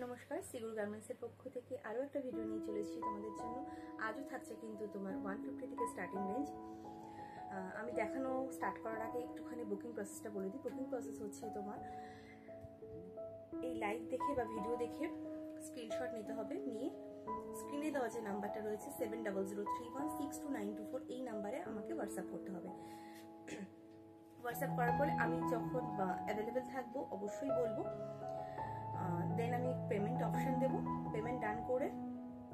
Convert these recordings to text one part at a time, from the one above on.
নমস্কার, সিগুর গার্মেন্টসের পক্ষ থেকে আরও একটা ভিডিও নিয়ে চলে এসেছি তোমাদের জন্য। আজও থাকছে কিন্তু তোমার 150 থেকে স্টার্টিং রেঞ্জ। আমি দেখানো স্টার্ট করার আগে একটুখানি বুকিং প্রসেসটা বলে দিই। বুকিং প্রসেস হচ্ছে তোমার এই লাইভ দেখে বা ভিডিও দেখে স্ক্রিনশট নিতে হবে, নিয়ে স্ক্রিনে দেওয়া যে নাম্বারটা রয়েছে 7003162924 এই নাম্বারে আমাকে হোয়াটসঅ্যাপ করতে হবে। হোয়াটসঅ্যাপ করার পরে আমি যখন অ্যাভেলেবেল থাকবো অবশ্যই বলবো, দেন আমি পেমেন্ট অপশন দেব। পেমেন্ট ডান করে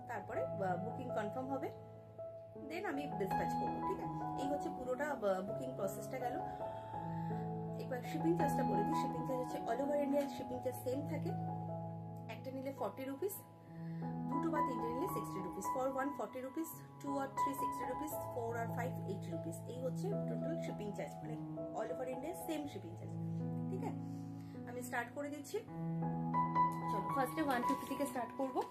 তারপরে বুকিং কনফার্ম হবে, দেন আমি ডিসপ্যাচ করবো। ঠিক আছে, এই হচ্ছে পুরোটা বুকিং প্রসেসটা গেল। এবার শিপিং চার্জটা বলে দিই। শিপিং চার্জ হচ্ছে all over India shipping charge same থাকে। একটা নিলে 40 রুপিস, দুটো বা তিনটে নিলে 60 রুপিস। ফর 1 40 রুপিস, 2 আর 3 60 রুপিস, 4 আর 5 80 রুপিস। এই হচ্ছে টোটাল শিপিং চার্জ, মানে all over India same shipping charge. ঠিক আছে, আমি স্টার্ট করে দিচ্ছি। চলো ফার্স্টে 150 থেকে স্টার্ট করবো।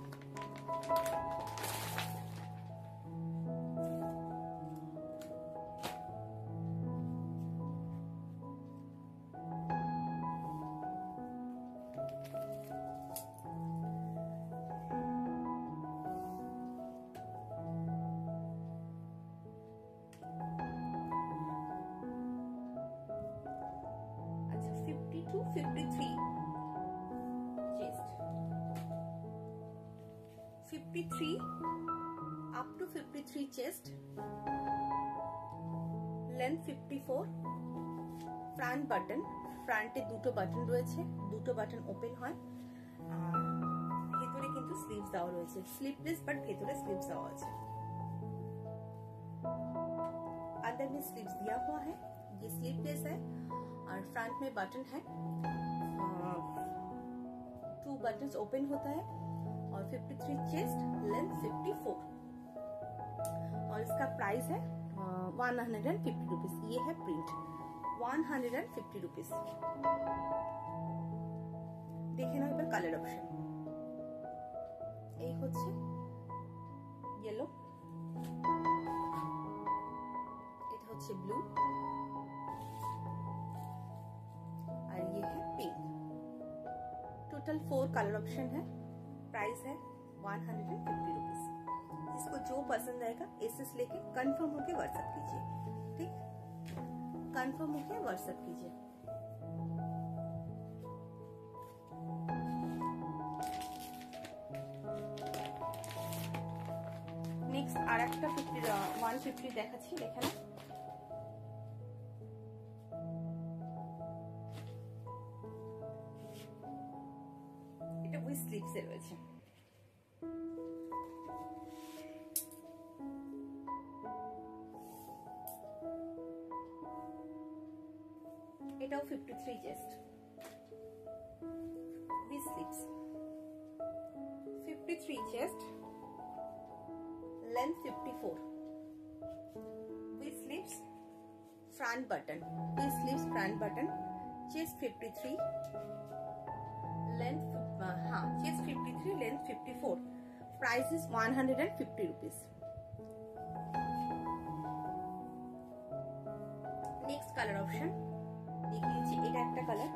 আচ্ছা, 50 to 53 chest, 53 up to 53 chest, length 54, front button, ফ্রন্টে দুটো বাটন রয়েছে, দুটো বাটন ওপেন হয়, আর ভেতরে কিন্তু স্লিভস দেওয়া রয়েছে। স্লিভলেস বাট ভেতরে স্লিভস দেওয়া আছে। अंदर में स्लीव्स दिया हुआ है, ये स्लीवलेस है, और फ्रंट में बटन है, 2 बटन्स ओपन होता है, और 53 चेस्ट, लेंथ 54, और इसका प्राइस है 150 रुपीज। ये है प्रिंट 150 रुपीज। देखे ना এবার কালার অপশন, এই হচ্ছে येलो, এটা হচ্ছে ব্লু, और ये है पिंक। टोटल 4 कलर ऑप्शन है। प्राइस है 150 रुपीज। जिसको जो पसंद आएगा एसएस लेके कंफर्म होके व्हाट्सएप कीजिए। ठीक, कंफर्म होके व्हाट्सएप कीजिए। नेक्स्ट আর একটা 150 দেখাচ্ছি, দেখে না। এটা উইথ স্লিভস এ রয়েছে। এটাও 53 chest with sleeves, 53 chest, length 54, with sleeves, front button, with sleeves, front button, chest 53, length chest 53, length 54. Price is 150 rupees. Next color option দেখিয়ে দিচ্ছি, এটা একটা colour,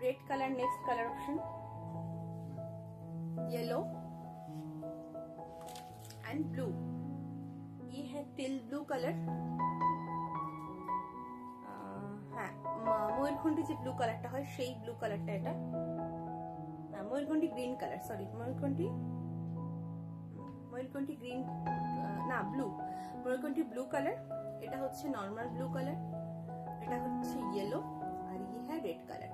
red colour. Next colour option yellow and blue. ये है till blue colour. हाँ, ময়ূরকণ্ঠী যে blue কালারটা হয় সেই ব্লু কালারটা এটা। ময়ূরকণ্ঠী গ্রিন কালার, সরি, ময়ূরকণ্ঠী গ্রিন না, ব্লু, ময়ূরকণ্ঠী ব্লু কালার। এটা হচ্ছে নর্মাল ব্লু কালার, এটা হচ্ছে येलो, और ये है रेड कलर।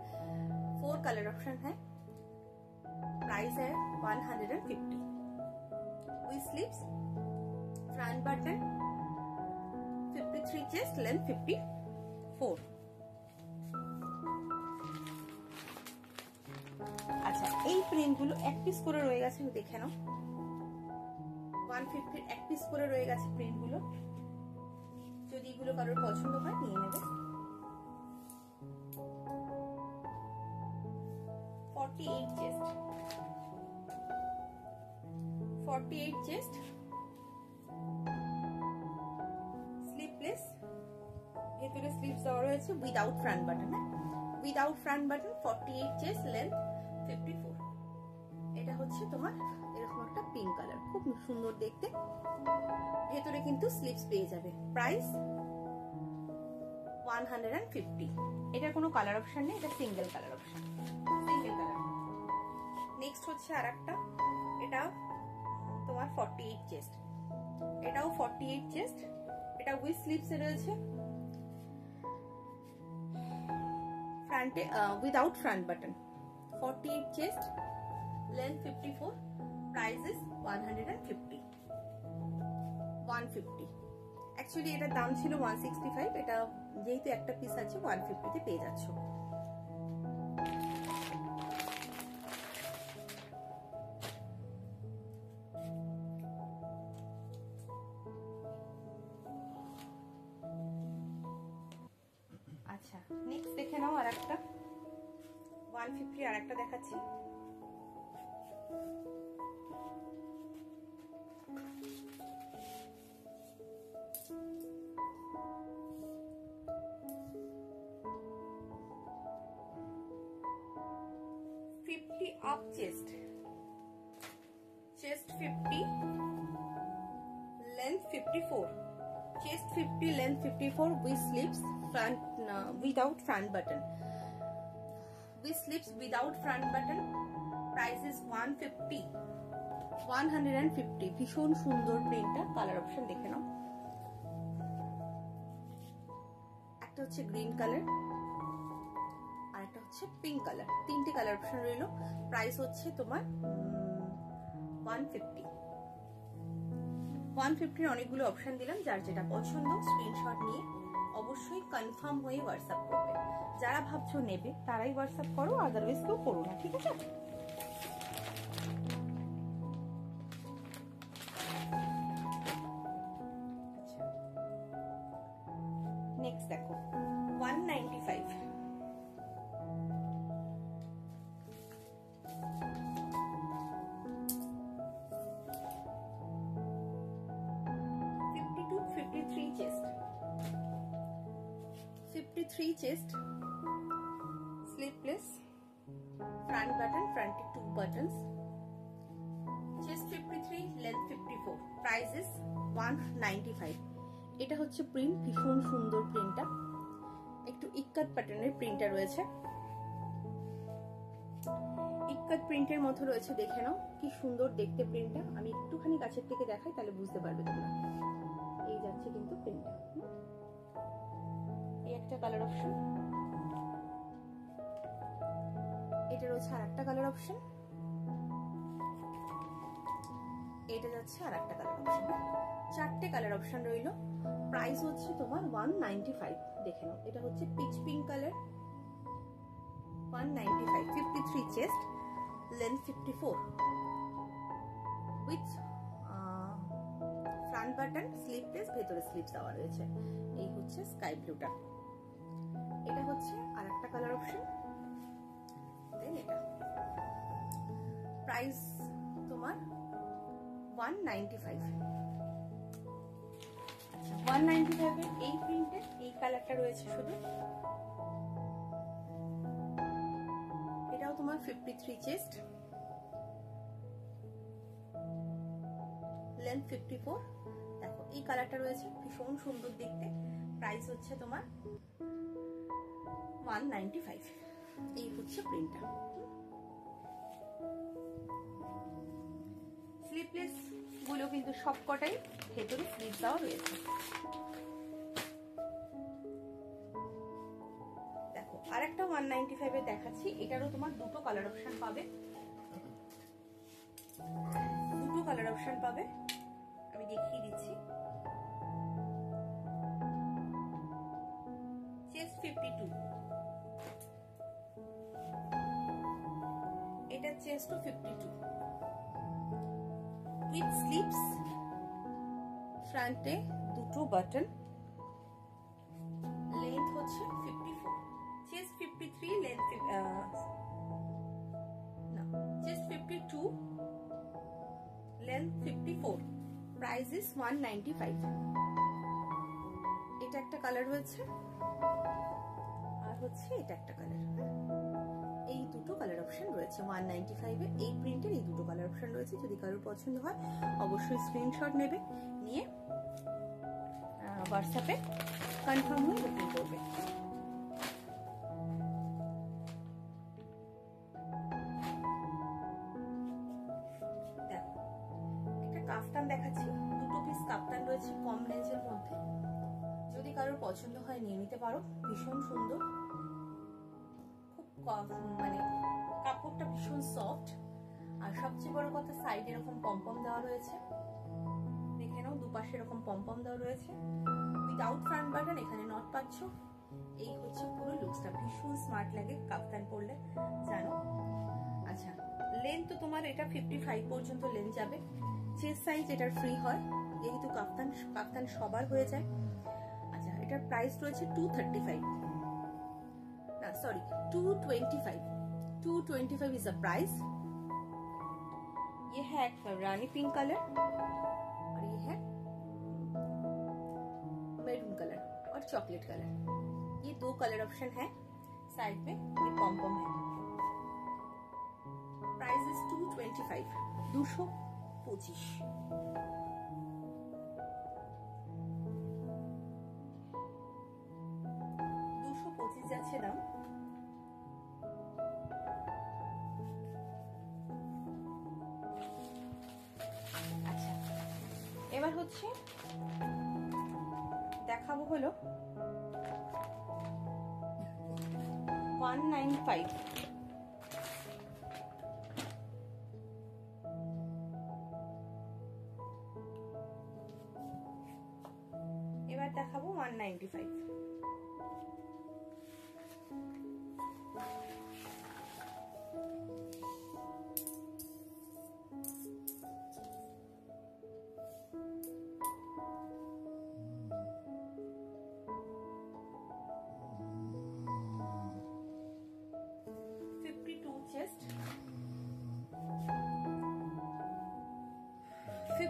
4 कलर ऑप्शन है। प्राइस है 150 with sleeves, front button, 53 chest, length 54। আচ্ছা, এই প্রিন্ট গুলো এক পিস করে রয়ে গেছে, দেখে নাও। 150 এক পিস করে রয়ে গেছে প্রিন্ট গুলো। যদি এগুলো কারোর পছন্দ হয় নিয়ে নেবে। 48 chest, 48 chest, sleeveless, ভেতরে স্লিভস দেওয়া রয়েছে উইদাউট ফ্রন্ট বাটন। হ্যাঁ, without front button, 48 chest, length 54। এটা হচ্ছে তোমার এরকম একটা পিঙ্ক কালার, খুব সুন্দর দেখতে। ভেতরে কিন্তু স্লিভস পেয়ে যাবে। প্রাইস 150। এটার কোনো কালার অপশন নেই, এটা single colour option, single colour. Next হচ্ছে আরেকটা, এটা তোমার 48 চেস্ট, এটাও 48 চেস্ট, এটা উইথ স্লিভস এ রয়েছে, ফ্রন্টে without front button, 48 chest, length 54, price is 150। 150 actually এটার দাম ছিল 165, এটা যেহেতু একটা পিস আছে 150 তে পেয়ে যাচ্ছ। আচ্ছা, নেক্সট দেখে নাও আরেকটা 150 আরেকটা দেখাচ্ছি। Up chest, chest 50, length 54, chest 50, length 54 with sleeves, front without front button, with sleeves without front button, price is 150। 150 ভীষণ সুন্দর প্রিন্টটা। কালার অপশন দেখে নাও, একটা হচ্ছে গ্রিন কালার আর একটা হচ্ছে পিঙ্ক কালার, তিনটে কালার অপশন রইলো। প্রাইস হচ্ছে তোমার 150। 150 অনেকগুলো অপশন দিলাম, যার যেটা পছন্দ স্ক্রিনশট নিয়ে অবশ্যই কনফার্ম হয়ে হোয়াটসঅ্যাপ করবে। যারা ভাবছো নেবে তারাই হোয়াটসঅ্যাপ করো, আদারওয়াইজ কেউ করো না, ঠিক আছে? নেক্সট দেখো 195, 53 chest, 53 chest, sleeveless, front button, ফ্রন্টে 2 buttons, chest 53, length 54, price is 195। এটা হচ্ছে প্রিন্ট, ভীষণ সুন্দর প্রিন্টটা, একটু ইক্কাত প্যাটার্নের প্রিন্টটা রয়েছে, ইক্কাত প্রিন্টের মতো রয়েছে। দেখে নাও কি সুন্দর দেখতে প্রিন্টটা। আমি একটুখানি কাছের থেকে দেখাই, তাহলে বুঝতে পারবে তোমরা। এই যাচ্ছে কিন্তু প্রিন্টটা, এই একটা কালার অপশন, এটা রয়েছে আর একটা কালার অপশন, এটা যাচ্ছে আর একটা কালার অপশন, চারটে কালার অপশন রইলো। প্রাইস হচ্ছে তোমার 195। দেখে নাও, এটা হচ্ছে pitch pink colour, 195, 53 chest, length 54 with front button, sleeveless, ভেতরে স্লিভস দেওয়া রয়েছে। এই হচ্ছে স্কাই ব্লুটা, এটা হচ্ছে আর একটা কালার অপশন, দেন এটা। প্রাইস তোমার 195। 195 এর এই প্রিন্টের এই কালারটা রয়েছে শুধু, এটাও তোমার 53 চেস্ট, লেন্থ 54। দেখো এই কালারটা রয়েছে, ভীষণ সুন্দর দেখতে। প্রাইস হচ্ছে তোমার 195। এই হচ্ছে প্রিন্টটা। স্লিভলেস গুলো কিন্তু সবকটাই ভেতরে স্লিভ দেওয়া রয়েছে। দেখো আরেকটা 195 এ দেখাচ্ছি, এটারও তোমার দুটো কালার অপশন পাবে, দুটো কালার অপশন পাবে, আমি দেখিয়ে দিচ্ছি। চেস্ট 52, এটা চেস্টও 52 উইথ স্লিভস, ফ্রন্টে দুটো বাটন, লেন্থ হচ্ছে 54, চেস্ট 53, লেন্থ না চেস্ট 52, লেন্থ 54, প্রাইস ইজ 195। এটা একটা কালার রয়েছে, আর হচ্ছে এটা একটা কালার। এই দুটো কালার অপশন রয়েছে 195 এ। এই প্রিন্টের এই দুটো কালার অপশন রয়েছে। যদি কারোর পছন্দ হয় অবশ্যই স্ক্রিনশট নেবে, নিয়ে হোয়াটসঅ্যাপে কনফার্ম হয়ে বুকিং করবে। দেখো একটা কাফতান দেখাচ্ছি, দুটো পিস কাফতান রয়েছে কম রেঞ্জের মধ্যে। যদি কারোর পছন্দ হয় নিয়ে নিতে পারো। ভীষণ সুন্দর, খুব মানে কাপড়টা ভীষণ সফট, আর সবচেয়ে বড় কথা সাইড এরকম পমপম দেওয়া রয়েছে। দেখে নাও দুপাশে এরকম পমপম দেওয়া রয়েছে, উইদাউট ফ্রন্ট বাটন, এখানে নট পাচ্ছ। এই হচ্ছে পুরো লুকসটা, ভীষণ স্মার্ট লাগে কাফতান পরলে, জানো। আচ্ছা, লেন্থ তো তোমার এটা 55 পর্যন্ত লেন্থ যাবে। চেস্ট সাইজ এটার ফ্রি হয়, যেহেতু কাফতান সবার হয়ে যায়। আচ্ছা, এটার প্রাইস রয়েছে 235, না সরি 225। 225 is the price. ये है एक रानी पिंक कलर, और ये है मैरून कलर और चॉकलेट कलर। ये दो कलर ऑप्शन है। साइड में ये पॉम है। Price is 225, 225। যাচ্ছে দাম। আচ্ছা, এবার হচ্ছে দেখাবো হলো 195। এবার দেখাবো 195।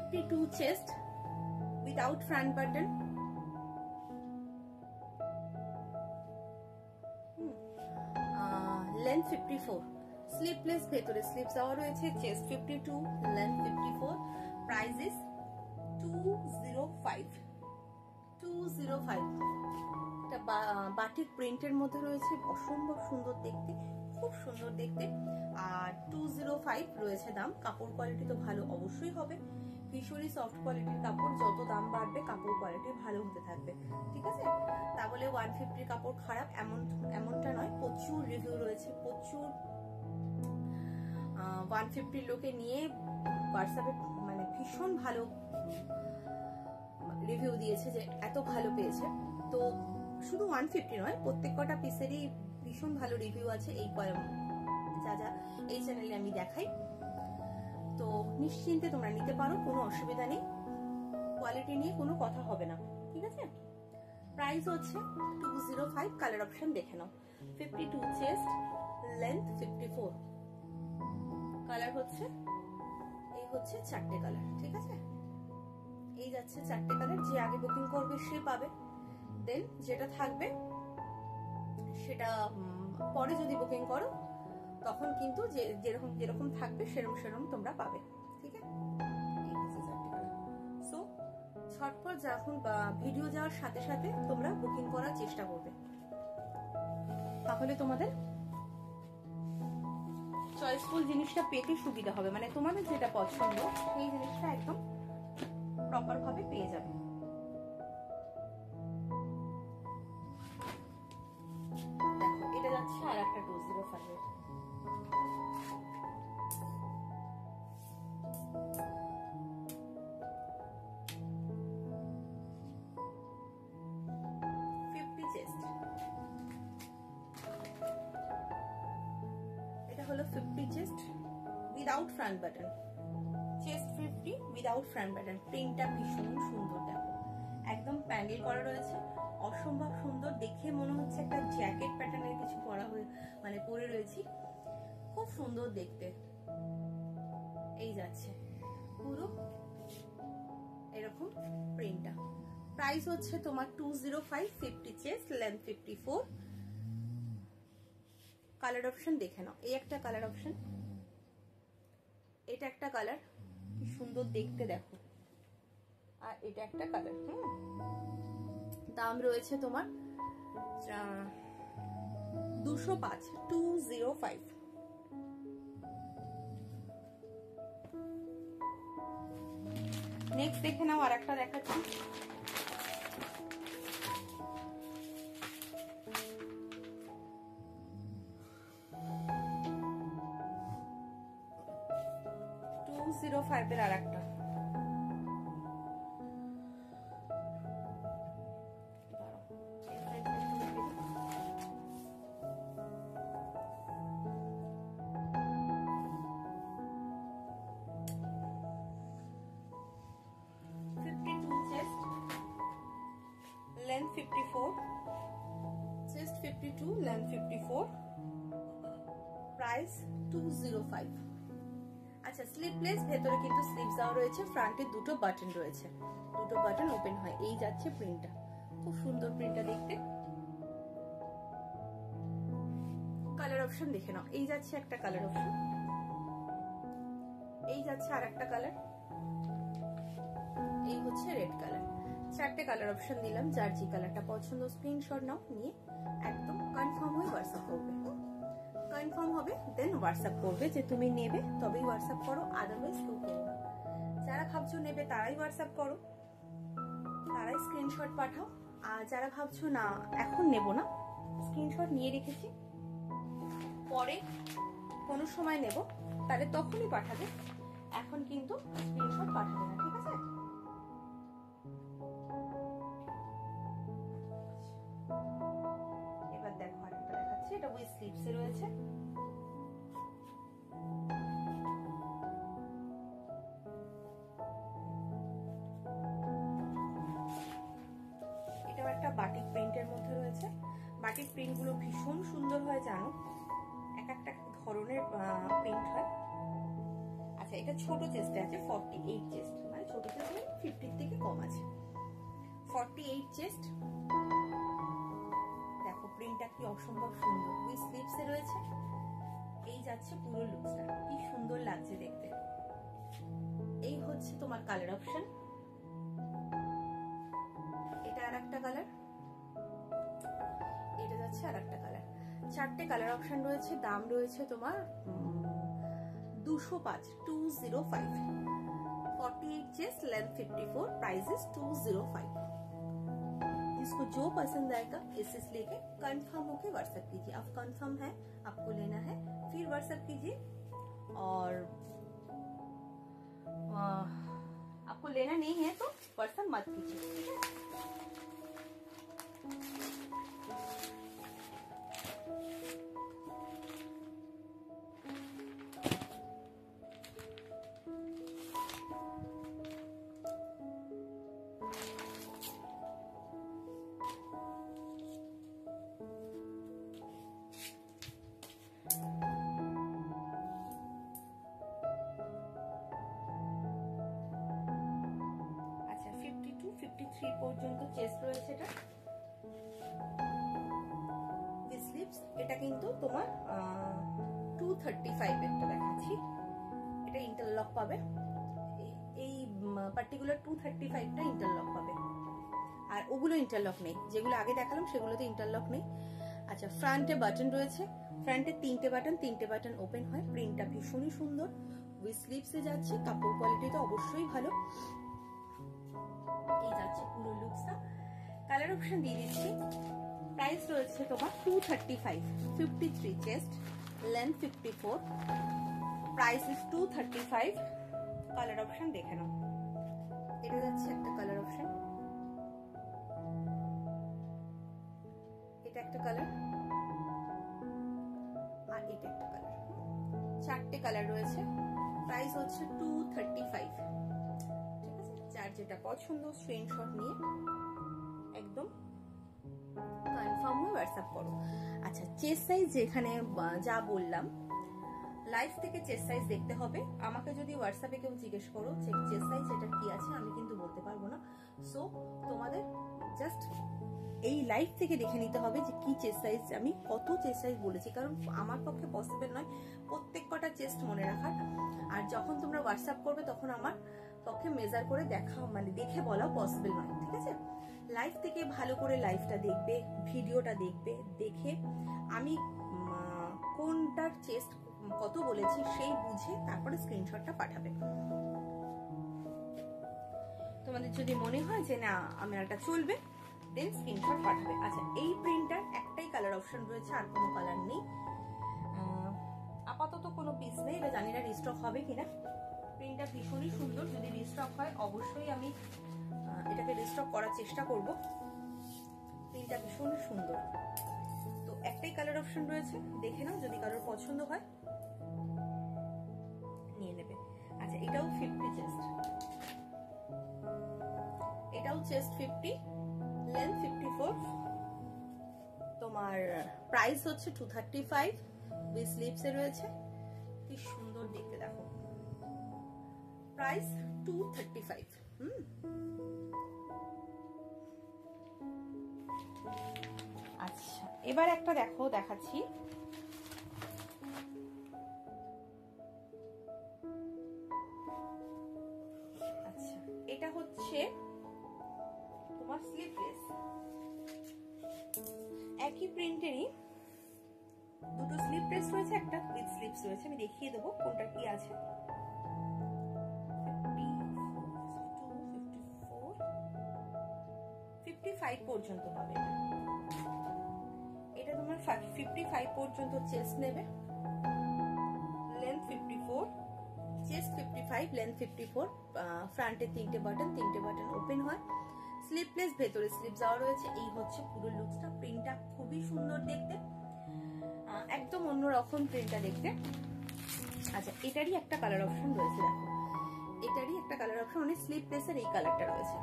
52 chest without front button। Length 54, sleepless ভেতরে স্লিপস দেওয়া রয়েছে। Chest 52, length 54, price is 205। 205। এটা বাটিক প্রিন্টের মধ্যে রয়েছে, অসম্ভব সুন্দর দেখতে, খুব সুন্দর দেখতে। আর 205 রয়েছে দাম। কাপড় কোয়ালিটি তো ভালো অবশ্যই হবে, ভীষণই সফট কোয়ালিটির কাপড়। যত দাম বাড়বে কাপড় কোয়ালিটি ভালো হতে থাকবে, ঠিক আছে। তা বলে 150 কাপড় খারাপ এমনটা নয়। প্রচুর রিভিউ রয়েছে, প্রচুর 150 লোকে নিয়ে হোয়াটসঅ্যাপে মানে ভীষণ ভালো রিভিউ দিয়েছে যে এত ভালো পেয়েছে। তো শুধু 150 নয়, প্রত্যেক কটা পিসেরই ভীষণ ভালো রিভিউ আছে। এই যা যা এই চ্যানেলে আমি দেখাই, তো নিশ্চিন্তে তোমরা নিতে পারো, কোনো অসুবিধা নেই। কোয়ালিটি নিয়ে কোনো কথা হবে না, ঠিক আছে। প্রাইস হচ্ছে 205। কালার অপশন দেখে নাও। 52 চেস্ট, লেন্থ 54। কালার হচ্ছে এই হচ্ছে চারটে কালার, ঠিক আছে। এই যাচ্ছে চারটে কালার। যে আগে বুকিং করবে সে পাবে। দেন যেটা থাকবে সেটা পরে যদি বুকিং করো তখন কিন্তু যেরকম যেরকম থাকবে সেরকম তোমরা পাবে, ঠিক আছে। সো ঝটপট যখন ভিডিও যাওয়ার সাথে সাথে তোমরা বুকিং করার চেষ্টা করবে, তাহলে তোমাদের চয়েসফুল জিনিসটা পেতে সুবিধা হবে। মানে তোমাদের যেটা পছন্দ সেই জিনিসটা একদম প্রপার ভাবে পেয়ে যাবে। দেখো এটা যাচ্ছে আর একটা 205 এর। হলো 50 chest without front button. Chest 50 without front button. প্রিন্টটা ভীষণ সুন্দর, দেখো একদম প্যান্ডেল করা রয়েছে, অসম্ভব সুন্দর। দেখে মনে হচ্ছে একটা জ্যাকেট প্যাটার্নের কিছু পরা হয়ে মানে পরে রয়েছি, খুব সুন্দর দেখতে। এই যাচ্ছে পুরো এরকম প্রিন্টটা। প্রাইস হচ্ছে তোমার 205, 50 চেস্ট, লেন্থ 54। কালার অপশন দেখে নাও। এই একটা কালার অপশন, এটা একটা কালার, কি সুন্দর দেখতে দেখো। আর এটা একটা কালার। দাম রয়েছে তোমার 205, 205। নেক্সট দেখে নাও, আর একটা দেখাচ্ছি। এর আর একটা, length 54, chest 52, length 54, price 205। আচ্ছা, স্লিভলেস, ভেতরে কিন্তু স্লিভস দেওয়া রয়েছে, ফ্রন্টে দুটো বাটন রয়েছে, দুটো বাটন ওপেন হয়। এই যাচ্ছে প্রিন্টটা, খুব সুন্দর প্রিন্টটা দেখতে। কালার অপশন দেখে নাও। এই যাচ্ছে একটা কালার অপশন, এই যাচ্ছে আর একটা কালার, এই হচ্ছে রেড কালার। চারটে কালার অপশন দিলাম। যার যে কালারটা পছন্দ স্ক্রিনশট নাও, নিয়ে একদম কনফার্ম হয়ে হোয়াটসঅ্যাপ করবে। কনফার্ম হবে দেন হোয়াটসঅ্যাপ করবে, যে তুমি নেবে তবেই হোয়াটসঅ্যাপ করো, আদারওয়াইজ কেউ করো না। যারা ভাবছো নেবে তারাই হোয়াটসঅ্যাপ করো, তারাই স্ক্রিনশট পাঠাও। আর যারা ভাবছো না এখন নেব না, স্ক্রিনশট নিয়ে রেখেছি, পরে কোনো সময় নেব, তাহলে তখনই পাঠাবে, এখন কিন্তু স্ক্রিনশট পাঠাবে না, ঠিক আছে? এবার দেখো আরেকটা দেখাচ্ছি, এটা উইথ স্লিভস এ রয়েছে। এটাও একটা বাটিক প্রিন্টের মধ্যে রয়েছে। বাটিক প্রিন্ট গুলো ভীষণ সুন্দর হয় জানো, এক একটা ধরনের প্রিন্ট হয়। আচ্ছা, এটা ছোট চেস্টে আছে, 48 চেস্ট, মানে ছোট চেস্ট 50 থেকে কম আছে, 48 চেস্ট। দেখো প্রিন্টটা কি অসম্ভব সুন্দর, উইথ স্লিভস এ রয়েছে। এই যাচ্ছে পুরো লুকসটা, কি সুন্দর লাগছে দেখতে। এই হচ্ছে তোমার কালার অপশন, এটা আর একটা কালার, এটা যাচ্ছে আর একটা কালার। চারটে কালার অপশন রয়েছে। দাম রয়েছে তোমার 205, 205, 48 चेस्ट, लेंथ 54, प्राइस इज 205। जिसको जो पसंद आएगा इसे लेके कंफर्म होके व्हाट्सएप कीजिए। आप कंफर्म है, आपको लेना है, फिर व्हाट्सएप कीजिए। और आपको लेना नहीं है तो व्हाट्सएप मत कीजिए, ठीक है? আচ্ছা, 52, 53 পর্যন্ত চেস্ট রয়েছে। এটা স্লিভস, এটা কিন্তু তোমার 235 একটা দেখাচ্ছি, এটা ইন্টারলক পাবে। এই পার্টিকুলার 235টা ইন্টারলক পাবে, আর ওগুলো ইন্টারলক নেই, যেগুলো আগে দেখালাম সেগুলোতে ইন্টারলক নেই। আচ্ছা, ফ্রন্টে বাটন রয়েছে, ফ্রন্টে তিনটে বাটন ওপেন হয়। প্রিন্টটা ভীষণই সুন্দর, উইথ স্লিভসে যাচ্ছে, কাপড় কোয়ালিটি তো অবশ্যই ভালো। এই যাচ্ছে পুরো লুকসটা। কালার অপশন দিয়ে দিচ্ছি। প্রাইস রয়েছে তোমার 235, 53 chest, length 54, price is 235। Colour option দেখে নাও। এটা যাচ্ছে একটা কালার অপশন, এটা একটা কালার, আর এটা একটা কালার। চারটে কালার রয়েছে। প্রাইস হচ্ছে 235, ঠিক আছে? যার যেটা পছন্দ স্ক্রিনশট নিয়ে একদম কনফার্ম হয়ে হোয়াটসঅ্যাপ করো। আচ্ছা, চেস্ট সাইজ যেখানে যা বললাম, লাইভ থেকে চেস্ট সাইজ দেখতে হবে। আমাকে যদি হোয়াটসঅ্যাপে কেউ জিজ্ঞেস করো যে চেস্ট সাইজ এটা কি আছে, আমি কিন্তু বলতে পারবো না। সো তোমাদের জাস্ট এই লাইভ থেকে দেখে নিতে হবে যে কি চেস্ট সাইজ, আমি কত চেস্ট সাইজ বলেছি, কারণ আমার পক্ষে পসিবল নয় প্রত্যেক কটা চেস্ট মনে রাখার। আর যখন তোমরা হোয়াটসঅ্যাপ করবে তখন আমার পক্ষে মেজার করে দেখা মানে দেখে বলা পসিবল নয়, ঠিক আছে? লাইভ থেকে ভালো করে লাইভটা দেখবে, ভিডিওটা দেখবে, দেখে আমি কোনটার চেস্ট কত বলেছি সেই বুঝে তারপরে স্ক্রিনশটটা পাঠাবে। তোমাদের যদি মনে হয় যে না আমার এটা চলবে, দেন স্ক্রিনশট পাঠাবে। আচ্ছা, এই প্রিন্টার একটাই কালার অপশন রয়েছে, আর কোনো কালার নেই আপাতত, কোনো পিস নেই। এটা জানি না রিস্টক হবে কিনা। প্রিন্টটা ভীষণই সুন্দর, যদি রিস্টক হয় অবশ্যই আমি এটাকে রিস্টক করার চেষ্টা করব। প্রিন্টটা ভীষণই সুন্দর। তো একটাই কালার অপশন রয়েছে, দেখে নাও, যদি কারোর পছন্দ হয় নিয়ে নেবে। আচ্ছা, এটাও 50 চেস্ট, এটাও চেস্ট 50, লেন্থ 54। তোমার প্রাইস হচ্ছে 235, উইথ স্লিভস এ রয়েছে। কি সুন্দর দেখতে দেখো, প্রাইস 235। আচ্ছা, এবার একটা দেখো দেখাচ্ছি। আচ্ছা, এটা হচ্ছে তোমার স্লিভলেস, একই প্রিন্টেরই দুটো স্লিভলেস রয়েছে, একটা উইথ স্লিভস রয়েছে। আমি দেখিয়ে দেবো কোনটা কি আছে। 55 পর্যন্ত পাবে এটা তোমার 55 পর্যন্ত চেস্ট নেবে, লেন্থ 54, চেস্ট 55, লেন্থ 54। ফ্রন্টে তিনটে বাটন ওপেন হয়, স্লিভলেস, ভেতরে স্লিভ যাওয়া রয়েছে। এই হচ্ছে পুরো লুকসটা। প্রিন্টটা খুবই সুন্দর দেখতে, একদম অন্যরকম প্রিন্টটা দেখতে। আচ্ছা, এটারই একটা কালার অপশন রয়েছে, দেখো এটারই একটা কালার অপশন, মানে স্লিভলেসের এই কালারটা রয়েছে।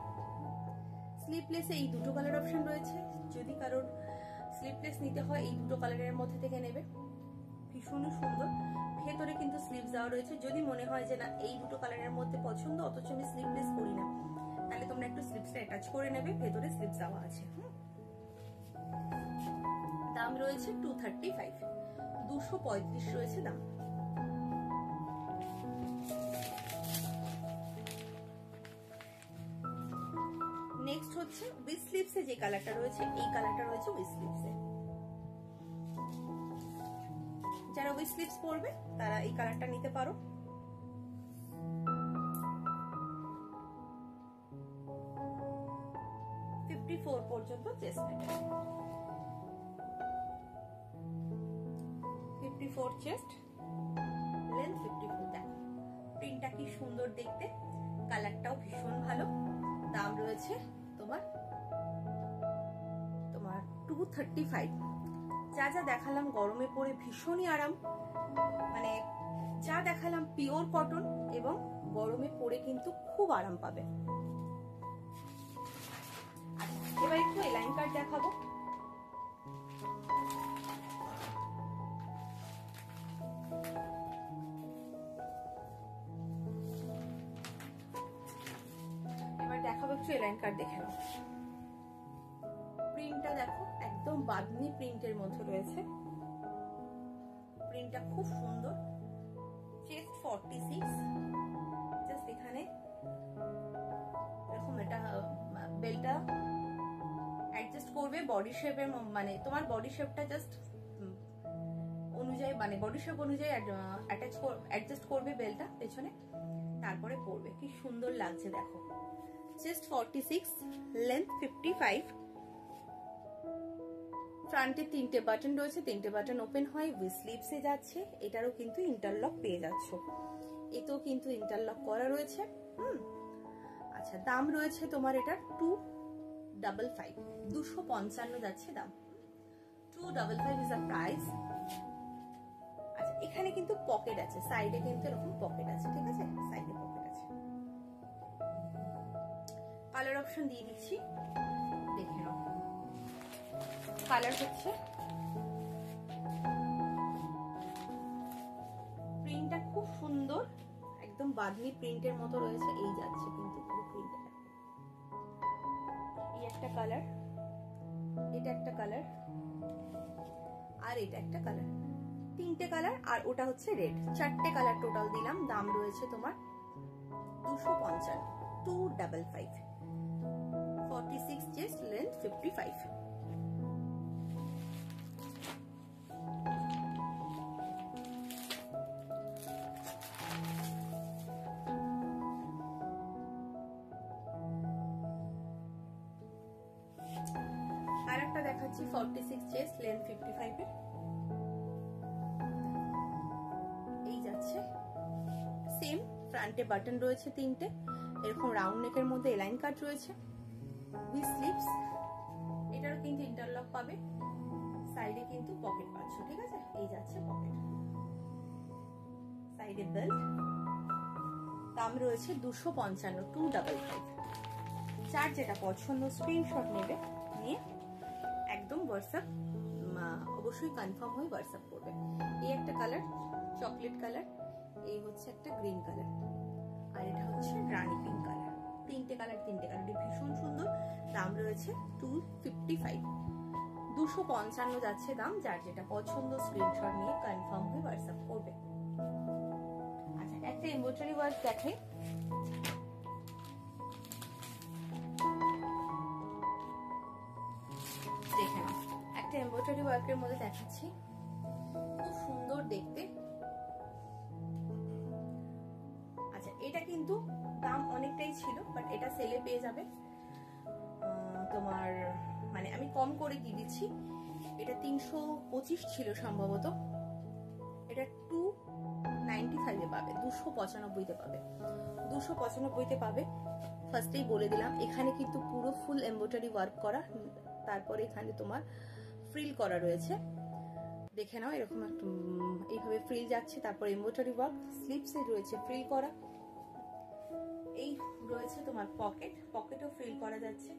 স্লিভলেসে এই দুটো কালার অপশন রয়েছে, যদি কারোর স্লিভলেস নিতে হয় এই দুটো কালারের মধ্যে থেকে নেবে। ভীষণই সুন্দর, ভেতরে কিন্তু স্লিভ যাওয়া রয়েছে। যদি মনে হয় যে না এই দুটো কালারের মধ্যে পছন্দ, অথচ আমি স্লিভলেস করি না, তাহলে তোমরা একটু স্লিভসটা অ্যাটাচ করে নেবে, ভেতরে স্লিভ যাওয়া আছে। দাম রয়েছে 235, 235 রয়েছে দাম। নেক্সট হচ্ছে উইথ স্লিভসে যে কালারটা রয়েছে, এই কালারটা রয়েছে উইথ স্লিভসে। যারা উইথ স্লিভস পরবে তারা এই কালারটা নিতে পারো। পর্যন্ত চেস্ট নেবে, 54 চেস্ট, লেন্থ 54। দেখো প্রিন্টটা কি সুন্দর দেখতে, কালারটাও ভীষণ ভালো। দাম রয়েছে তোমার 235। যা যা দেখালাম গরমে পরে ভীষণই আরাম, মানে যা দেখালাম পিওর কটন, এবং গরমে পরে কিন্তু খুব আরাম পাবে। এবার একটু এলাইন কাট দেখাবো। এবার দেখাবো একটু এলাইন কাট দেখে নাও। প্রিন্টটা দেখো একদম বাঁধনি প্রিন্টের মধ্যে রয়েছে, প্রিন্টটা খুব সুন্দর। চেস্ট 46, জাস্ট এখানে এরকম এটা বেলটা অ্যাডজাস্ট করবে বডি শেপের, মানে তোমার বডি শেপটা জাস্ট অনুযায়ী, মানে বডি শেপ অনুযায়ী অ্যাডজাস্ট করবে বেলটা পেছনে, তারপরে পরবে। কি সুন্দর লাগছে দেখো। Chest 46, length 55। ফ্রন্টে তিনটে বাটন রয়েছে, তিনটে বাটন ওপেন হয়, উইথ স্লিভসে যাচ্ছে। এটারও কিন্তু ইন্টারলক পেয়ে যাচ্ছ, এতেও কিন্তু ইন্টারলক করা রয়েছে। আচ্ছা, দাম রয়েছে তোমার এটা 255, 255 যাচ্ছে দাম। 255 ইজ দ্য প্রাইস। আচ্ছা, এখানে কিন্তু পকেট আছে, সাইডে কিন্তু এরকম পকেট আছে, ঠিক আছে, সাইডে পকেট আছে। কালার অপশন দিয়ে দিচ্ছি, দেখে নাও। কালার হচ্ছে বাঁধনি প্রিন্টের মতো রয়েছে, এই যাচ্ছে কিন্তু পুরো প্রিন্টটা। এই একটা কালার, এটা একটা কালার, আর এটা একটা কালার, তিনটে কালার, আর ওটা হচ্ছে রেড, চারটে কালার টোটাল দিলাম। দাম রয়েছে তোমার 250, 255, 46 চেস্ট, লেন্থ 55। আর একটা দেখাচ্ছি 46 চেস্ট, লেন্থ 55 এর, এই যাচ্ছে। সেম ফ্রন্টে বাটন রয়েছে তিনটে, এরকম রাউন্ড নেকের মধ্যে এলাইন কাট রয়েছে, উইথ স্লিভস। এটারও কিন্তু ইন্টারলক পাবে, সাইডে কিন্তু পকেট পাচ্ছ, ঠিক আছে? এই যাচ্ছে পকেট, সাইডে বেল্ট। দাম রয়েছে 255, 255। যার যেটা পছন্দ স্ক্রিনশট নেবে, নিয়ে একদম হোয়াটসঅ্যাপ, অবশ্যই কনফার্ম হয়ে হোয়াটসঅ্যাপ করবে। এই একটা কালার চকলেট কালার, এই হচ্ছে একটা গ্রিন কালার, আর এটা হচ্ছে রানী পিঙ্ক কালার। তিনটে কালার ভীষণ সুন্দর। দাম রয়েছে 255, 255 যাচ্ছে দাম। যার যেটা পছন্দ স্ক্রিনশট নিয়ে কনফার্ম হয়ে হোয়াটসঅ্যাপ করবে। আচ্ছা, একটা এমব্রয়ডারি ওয়ার্ক দেখাই। দেখে নাও, একটা এমব্রয়ডারি ওয়ার্কের মধ্যে দেখাচ্ছি, খুব সুন্দর দেখতে। আচ্ছা, এটা কিন্তু দাম অনেকটাই ছিল, বাট এটা সেলে পেয়ে যাবে তোমার, মানে আমি কম করে দিয়ে দিচ্ছি। এটা 325 ছিল সম্ভবত, এটা 295 এ পাবে, 295 তে পাবে, 295 তে পাবে। ফার্স্টেই বলে দিলাম, এখানে কিন্তু পুরো ফুল এমব্রয়ডারি ওয়ার্ক করা, তারপরে এখানে তোমার ফ্রিল করা রয়েছে। দেখে নাও, এরকম একটু এইভাবে ফ্রিল যাচ্ছে, তারপর এমব্রয়ডারি ওয়ার্ক, স্লিভসে রয়েছে ফ্রিল করা। এই রয়েছে তোমার পকেট, পকেটও ফ্রিল করা যাচ্ছে,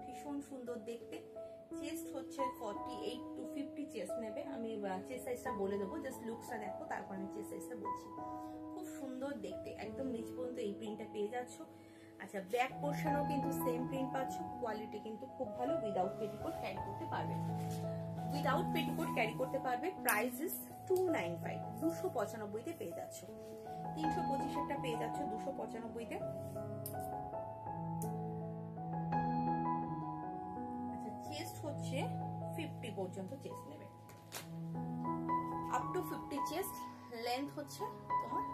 ভীষণ সুন্দর দেখতে। চেস্ট হচ্ছে 48 to 50 চেস্ট নেবে, আমি চেস্ট সাইজটা বলে দেবো, জাস্ট লুকসটা দেখো, তারপর আমি চেস্ট সাইজটা বলছি। খুব সুন্দর দেখতে, একদম নিচ পর্যন্ত এই প্রিন্টটা পেয়ে যাচ্ছ। আচ্ছা, ব্যাক পোর্শনও কিন্তু সেম প্রিন্ট পাচ্ছ, কোয়ালিটি কিন্তু খুব ভালো। উইদাউট পেটিকোট ক্যারি করতে পারবে, উইদাউট পেটিকোট ক্যারি করতে পারবে। প্রাইস ইজ 295, 295 তে পেয়ে যাচ্ছ। 325 এরটা পেয়ে যাচ্ছ 295 তে। আচ্ছা, চেস্ট হচ্ছে 50 পর্যন্ত চেস্ট নেবে, আপ টু 50 চেস্ট। লেন্থ হচ্ছে তোমার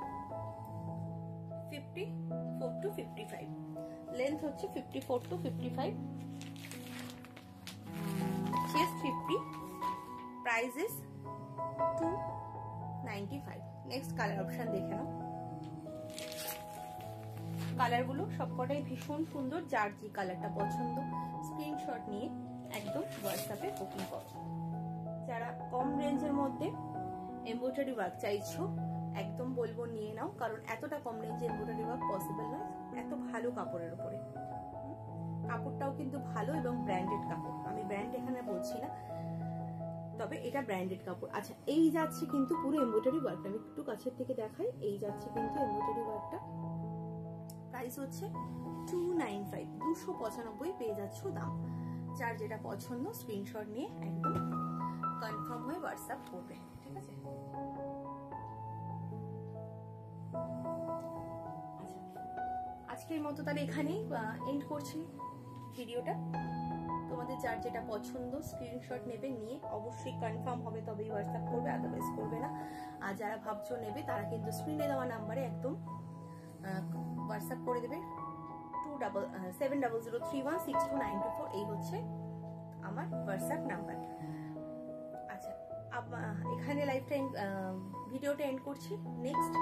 54 to 55, লেন্থ হচ্ছে 54 to 55, chest 50, price is 295। Next colour option দেখে নাও। কালারগুলো সবকটাই ভীষণ সুন্দর, যার যে কালারটা পছন্দ স্ক্রিনশট নিয়ে একদম হোয়াটসঅ্যাপে বুকিং করো। যারা কম রেঞ্জের মধ্যে এমব্রয়ডারি ওয়ার্ক চাইছো, একদম বলবো নিয়ে নাও, কারণ এতটা কম রেঞ্জে এমব্রয়ডারি ওয়ার্ক পসিবল নয়, এত ভালো কাপড়ের উপরে। কাপড়টাও কিন্তু ভালো এবং ব্র্যান্ডেড কাপড়, আমি ব্র্যান্ড এখানে বলছি না, তবে এটা ব্র্যান্ডেড কাপড়। আচ্ছা, এই যাচ্ছে কিন্তু পুরো এমব্রয়ডারি ওয়ার্কটা, আমি একটু কাছের থেকে দেখাই। এই যাচ্ছে কিন্তু এমব্রয়ডারি ওয়ার্কটা, প্রাইস হচ্ছে 295, 295 পেয়ে যাচ্ছ দাম। যার যেটা পছন্দ স্ক্রিনশট নিয়ে একদম কনফার্ম হয়ে হোয়াটসঅ্যাপ করবে, ঠিক আছে? আচ্ছা, আজকের মতো তাহলে এখানেই এন্ড করছি ভিডিওটা। তোমাদের যার যেটা পছন্দ স্ক্রিনশট নেবে, নিয়ে অবশ্যই কনফার্ম হবে তবেই হোয়াটসঅ্যাপ করবে, আদারওয়াইজ করবে না। আর যারা ভাবছো নেবে, তারা কিন্তু স্ক্রিনে দেওয়া নাম্বারে একদম হোয়াটসঅ্যাপ করে দেবে। 7003162924, এই হচ্ছে আমার হোয়াটসঅ্যাপ নাম্বার। আচ্ছা, এখানে লাইভটা ভিডিওটা এন্ড করছি। নেক্সট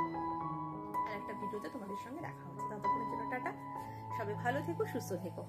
আর একটা ভিডিওতে তোমাদের সঙ্গে দেখা হচ্ছে, ততক্ষণের জন্য টাটা, সবাই ভালো থেকো, সুস্থ থেকো।